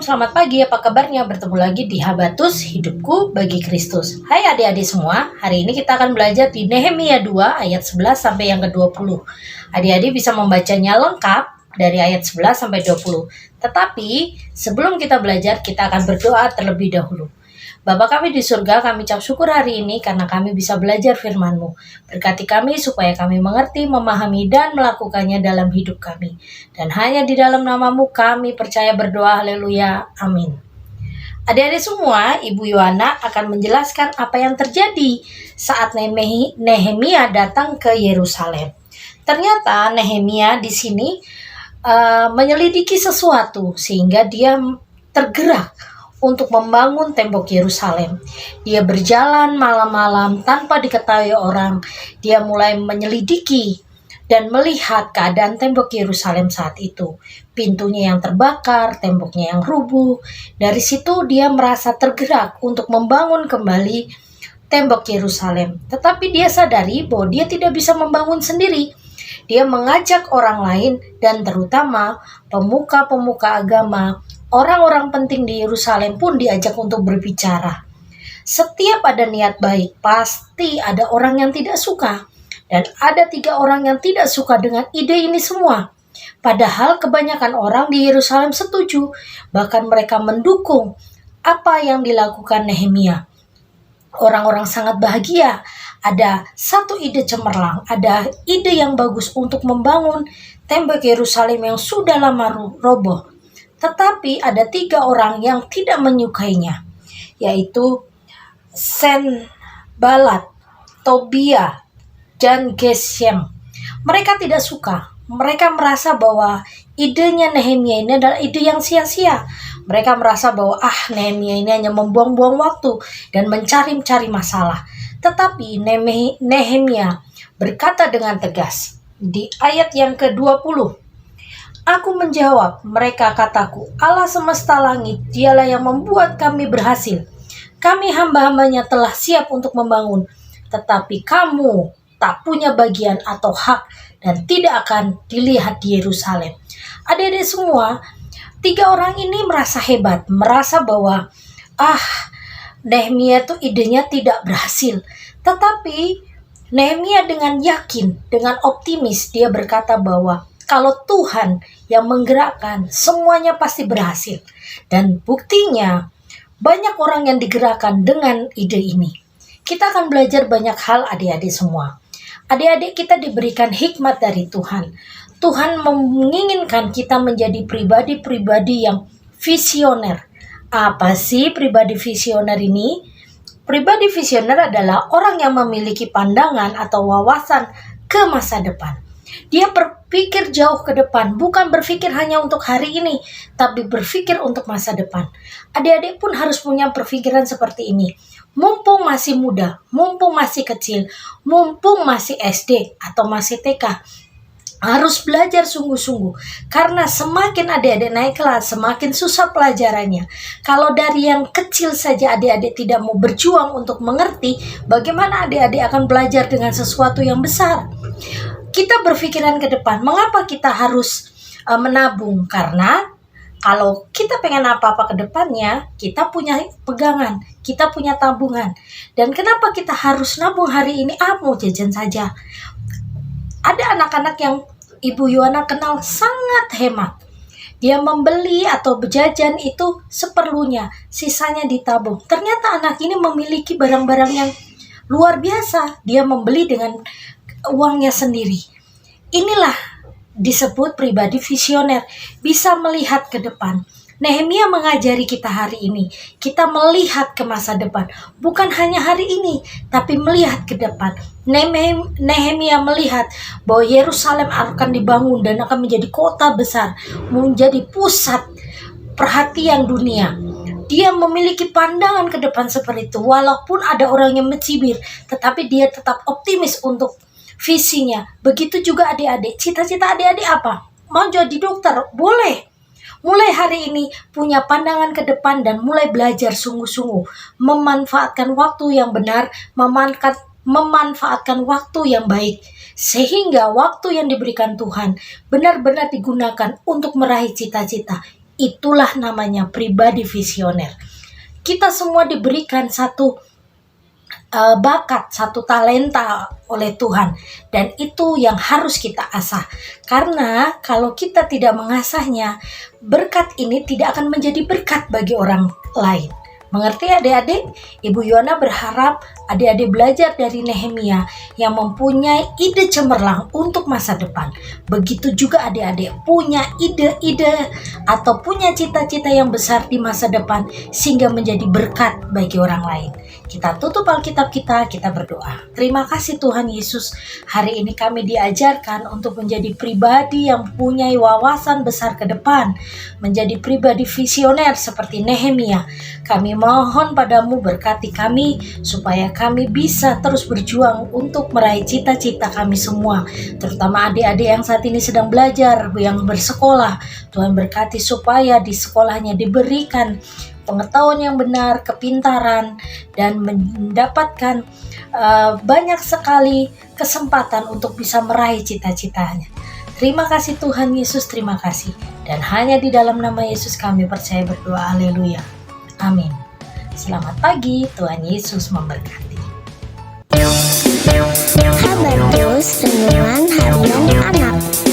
selamat pagi, apa kabarnya? Bertemu lagi di Habatus Hidupku Bagi Kristus. Hai adik-adik semua, hari ini kita akan belajar di Nehemia 2 ayat 11 sampai yang ke-20. Adik-adik bisa membacanya lengkap dari ayat 11 sampai 20. Tetapi sebelum kita belajar, kita akan berdoa terlebih dahulu. Bapa kami di surga, kami ucap syukur hari ini karena kami bisa belajar firman-Mu. Berkati kami supaya kami mengerti, memahami, dan melakukannya dalam hidup kami. Dan hanya di dalam nama-Mu kami percaya berdoa, haleluya, amin. Adik-adik semua, Ibu Yohana akan menjelaskan apa yang terjadi saat Nehemia datang ke Yerusalem. Ternyata Nehemia di sini menyelidiki sesuatu sehingga dia tergerak untuk membangun tembok Yerusalem. Dia berjalan malam-malam tanpa diketahui orang. Dia mulai menyelidiki dan melihat keadaan tembok Yerusalem saat itu. Pintunya yang terbakar, temboknya yang rubuh. Dari situ dia merasa tergerak untuk membangun kembali tembok Yerusalem. Tetapi dia sadari bahwa dia tidak bisa membangun sendiri. Dia mengajak orang lain dan terutama pemuka-pemuka agama, orang-orang penting di Yerusalem pun diajak untuk berbicara. Setiap ada niat baik, pasti ada orang yang tidak suka. Dan ada 3 orang yang tidak suka dengan ide ini semua. Padahal kebanyakan orang di Yerusalem setuju, bahkan mereka mendukung apa yang dilakukan Nehemia. Orang-orang sangat bahagia. Ada satu ide cemerlang, ada ide yang bagus untuk membangun tembok Yerusalem yang sudah lama roboh. Tetapi ada 3 orang yang tidak menyukainya, yaitu Sanballat, Tobia, dan Geshem. Mereka tidak suka. Mereka merasa bahwa idenya Nehemia ini adalah ide yang sia-sia. Mereka merasa bahwa Nehemia ini hanya membuang-buang waktu dan mencari-cari masalah. Tetapi Nehemia berkata dengan tegas di ayat yang ke-20. Aku menjawab, mereka kataku, Allah semesta langit, dialah yang membuat kami berhasil. Kami hamba-hambanya telah siap untuk membangun, tetapi kamu tak punya bagian atau hak dan tidak akan dilihat di Yerusalem. Adik-adik semua, 3 orang ini merasa hebat, merasa bahwa Nehemia itu idenya tidak berhasil. Tetapi Nehemia dengan yakin, dengan optimis, dia berkata bahwa kalau Tuhan yang menggerakkan, semuanya pasti berhasil. Dan buktinya, banyak orang yang digerakkan dengan ide ini. Kita akan belajar banyak hal adik-adik semua. Adik-adik kita diberikan hikmat dari Tuhan. Tuhan menginginkan kita menjadi pribadi-pribadi yang visioner. Apa sih pribadi visioner ini? Pribadi visioner adalah orang yang memiliki pandangan atau wawasan ke masa depan. Dia berpikir jauh ke depan, bukan berpikir hanya untuk hari ini, tapi berpikir untuk masa depan. Adik-adik pun harus punya perpikiran seperti ini. Mumpung masih muda, mumpung masih kecil, mumpung masih SD atau masih TK, harus belajar sungguh-sungguh. Karena semakin adik-adik naik kelas, semakin susah pelajarannya. Kalau dari yang kecil saja adik-adik tidak mau berjuang untuk mengerti, bagaimana adik-adik akan belajar dengan sesuatu yang besar? Kita berpikiran ke depan. Mengapa kita harus menabung? Karena kalau kita pengen apa-apa ke depannya, kita punya pegangan, kita punya tabungan. Dan kenapa kita harus nabung hari ini? Mau jajan saja. Ada anak-anak yang Ibu Yohana kenal sangat hemat. Dia membeli atau berjajan itu seperlunya, sisanya ditabung. Ternyata anak ini memiliki barang-barang yang luar biasa. Dia membeli dengan uangnya sendiri. Inilah disebut pribadi visioner, bisa melihat ke depan. Nehemia mengajari kita hari ini, kita melihat ke masa depan, bukan hanya hari ini, tapi melihat ke depan. Nehemia melihat bahwa Yerusalem akan dibangun dan akan menjadi kota besar, menjadi pusat perhatian dunia. Dia memiliki pandangan ke depan seperti itu, walaupun ada orang yang mencibir, tetapi dia tetap optimis untuk visinya. Begitu juga adik-adik. Cita-cita adik-adik apa? Mau jadi dokter? Boleh. Mulai hari ini punya pandangan ke depan dan mulai belajar sungguh-sungguh. Memanfaatkan waktu yang benar, memanfaatkan waktu yang baik. Sehingga waktu yang diberikan Tuhan benar-benar digunakan untuk meraih cita-cita. Itulah namanya pribadi visioner. Kita semua diberikan satu bakat, satu talenta oleh Tuhan, dan itu yang harus kita asah. Karena kalau kita tidak mengasahnya, berkat ini tidak akan menjadi berkat bagi orang lain. Mengerti adik-adik? Ibu Yuana berharap adik-adik belajar dari Nehemia yang mempunyai ide cemerlang untuk masa depan. Begitu juga adik-adik punya ide-ide atau punya cita-cita yang besar di masa depan sehingga menjadi berkat bagi orang lain. Kita tutup Alkitab kita berdoa. Terima kasih Tuhan Yesus. Hari ini kami diajarkan untuk menjadi pribadi yang punya wawasan besar ke depan. Menjadi pribadi visioner seperti Nehemia. Kami mohon padamu berkati kami supaya kami bisa terus berjuang untuk meraih cita-cita kami semua. Terutama adik-adik yang saat ini sedang belajar, yang bersekolah. Tuhan berkati supaya di sekolahnya diberikan pengetahuan yang benar, kepintaran, dan mendapatkan banyak sekali kesempatan untuk bisa meraih cita-citanya. Terima kasih Tuhan Yesus, terima kasih. Dan hanya di dalam nama Yesus kami percaya berdoa, haleluya. Amin. Selamat pagi, Tuhan Yesus memberkati. Kabar Plus Renungan Harian Anak.